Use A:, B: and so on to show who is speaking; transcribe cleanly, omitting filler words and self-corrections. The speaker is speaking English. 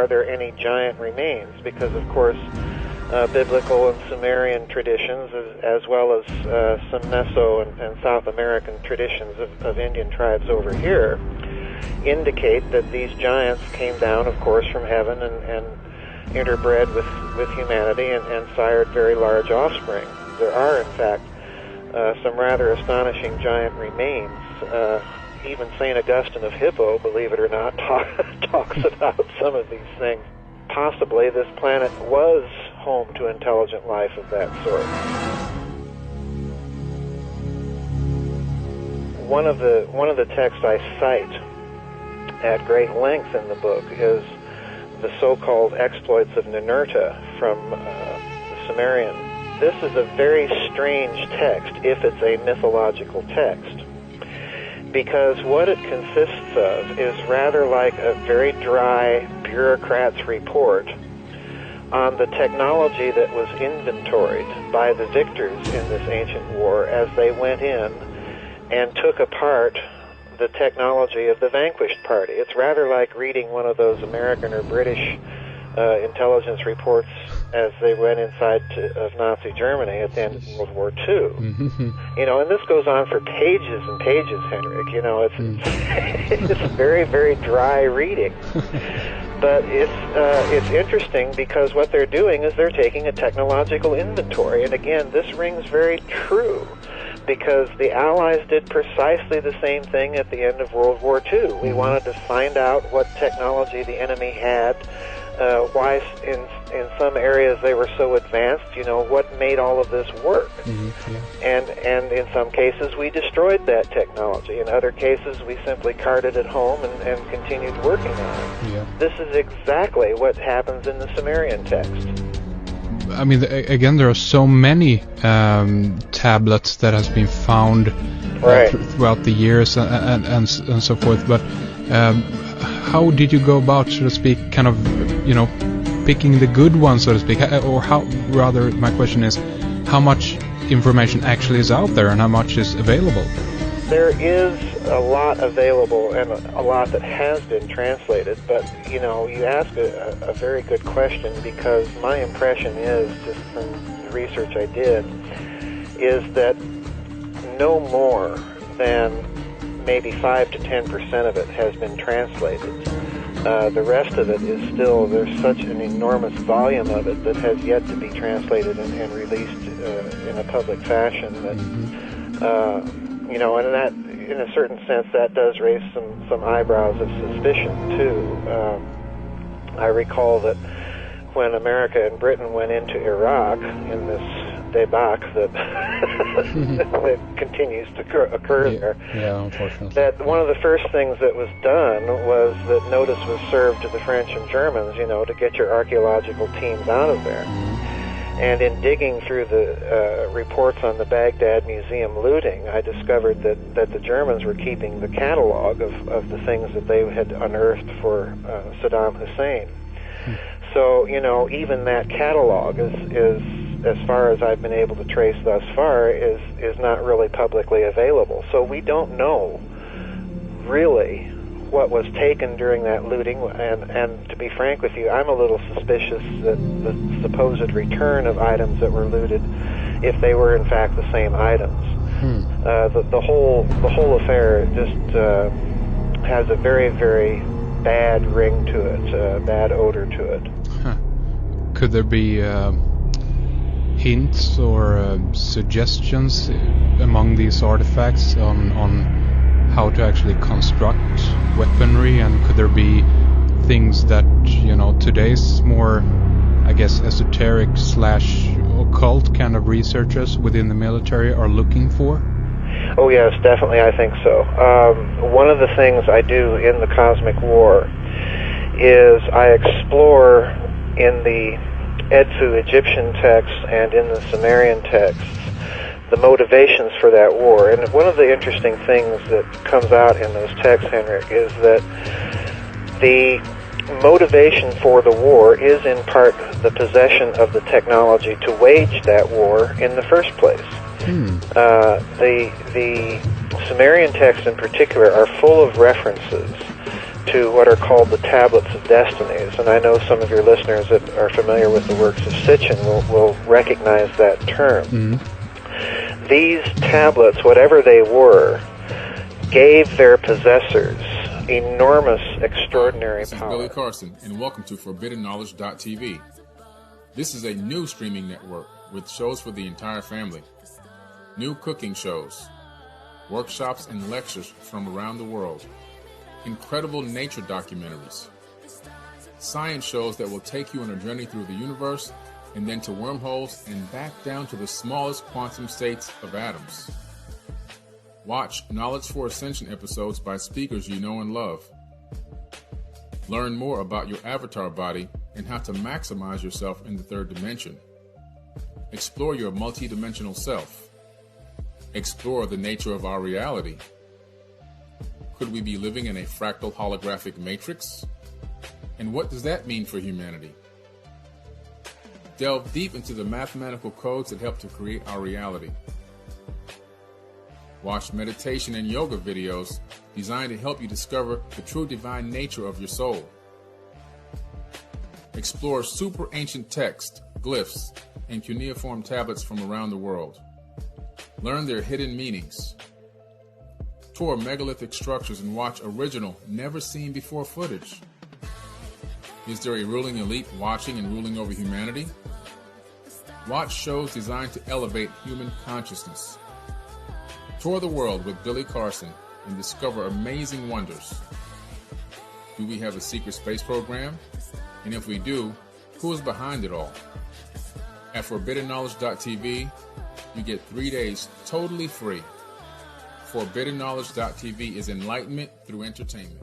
A: are there any giant remains? Because, of course, biblical and Sumerian traditions, as well as some Meso and South American traditions of Indian tribes over here, indicate that these giants came down, of course, from heaven and interbred with humanity and sired very large offspring. There are, in fact, some rather astonishing giant remains. Even St. Augustine of Hippo, believe it or not, talks about some of these things. Possibly this planet was home to intelligent life of that sort. One of the texts I cite at great length in the book is the so-called exploits of Ninurta from the Sumerian. This is a very strange text if it's a mythological text, because what it consists of is rather like a very dry bureaucrat's report on the technology that was inventoried by the victors in this ancient war as they went in and took apart the technology of the vanquished party. It's rather like reading one of those American or British intelligence reports as they went inside of Nazi Germany at the end of World War II.
B: Mm-hmm.
A: You know, and this goes on for pages and pages, Henrik. You know, it's very, very dry reading. But it's interesting because what they're doing is they're taking a technological inventory. And again, this rings very true, because the Allies did precisely the same thing at the end of World War II. We wanted to find out what technology the enemy had, why in some areas they were so advanced, you know, what made all of this work.
B: Mm-hmm. Yeah.
A: And in some cases we destroyed that technology. In other cases we simply carted it home and continued working on it.
B: Yeah.
A: This is exactly what happens in the Sumerian text.
B: I mean, again, there are so many tablets that has been found throughout the years and so forth. But how did you go about, so to speak, kind of, you know, picking the good ones, so to speak? Or how, rather, my question is, how much information actually is out there and how much is available?
A: There is a lot available and a lot that has been translated, but, you know, you ask a very good question, because my impression is, just from the research I did, is that no more than maybe 5 to 10% of it has been translated. The rest of it is still, there's such an enormous volume of it that has yet to be translated and released in a public fashion that, you know, and that, in a certain sense, that does raise some eyebrows of suspicion, too. I recall that when America and Britain went into Iraq in this debacle that continues to occur there,
B: unfortunately,
A: that one of the first things that was done was that notice was served to the French and Germans, you know, to get your archaeological teams out of there. And in digging through the reports on the Baghdad Museum looting, I discovered that the Germans were keeping the catalog of the things that they had unearthed for Saddam Hussein. So, you know, even that catalog is, as far as I've been able to trace thus far, is not really publicly available. So we don't know really what was taken during that looting, and to be frank with you, I'm a little suspicious that the supposed return of items that were looted, if they were in fact the same items. The whole affair just has a very, very bad ring to it, bad odor to it.
B: Could there be hints or suggestions among these artifacts on how to actually construct weaponry, and could there be things that, you know, today's more, I guess, esoteric / occult kind of researchers within the military are looking for?
A: Oh yes, definitely, I think so. One of the things I do in the Cosmic War is I explore in the Edfu Egyptian texts and in the Sumerian texts the motivations for that war. And one of the interesting things that comes out in those texts, Henrik, is that the motivation for the war is in part the possession of the technology to wage that war in the first place. The Sumerian texts in particular are full of references to what are called the Tablets of Destinies, and I know some of your listeners that are familiar with the works of Sitchin will recognize that term. Mm-hmm. These tablets, whatever they were, gave their possessors enormous, extraordinary power.
C: This is Billy Carson, and welcome to ForbiddenKnowledge.tv. This is a new streaming network with shows for the entire family. New cooking shows, workshops and lectures from around the world, incredible nature documentaries, science shows that will take you on a journey through the universe and then to wormholes and back down to the smallest quantum states of atoms. Watch Knowledge for Ascension episodes by speakers you know and love. Learn more about your avatar body and how to maximize yourself in the third dimension. Explore your multidimensional self. Explore the nature of our reality. Could we be living in a fractal holographic matrix? And what does that mean for humanity? Delve deep into the mathematical codes that help to create our reality. Watch meditation and yoga videos designed to help you discover the true divine nature of your soul. Explore super ancient text, glyphs, and cuneiform tablets from around the world. Learn their hidden meanings. Tour megalithic structures and watch original, never-seen-before footage. Is there a ruling elite watching and ruling over humanity? Watch shows designed to elevate human consciousness. Tour the world with Billy Carson and discover amazing wonders. Do we have a secret space program? And if we do, who is behind it all? At ForbiddenKnowledge.tv, you get 3 days totally free. ForbiddenKnowledge.tv is enlightenment through entertainment.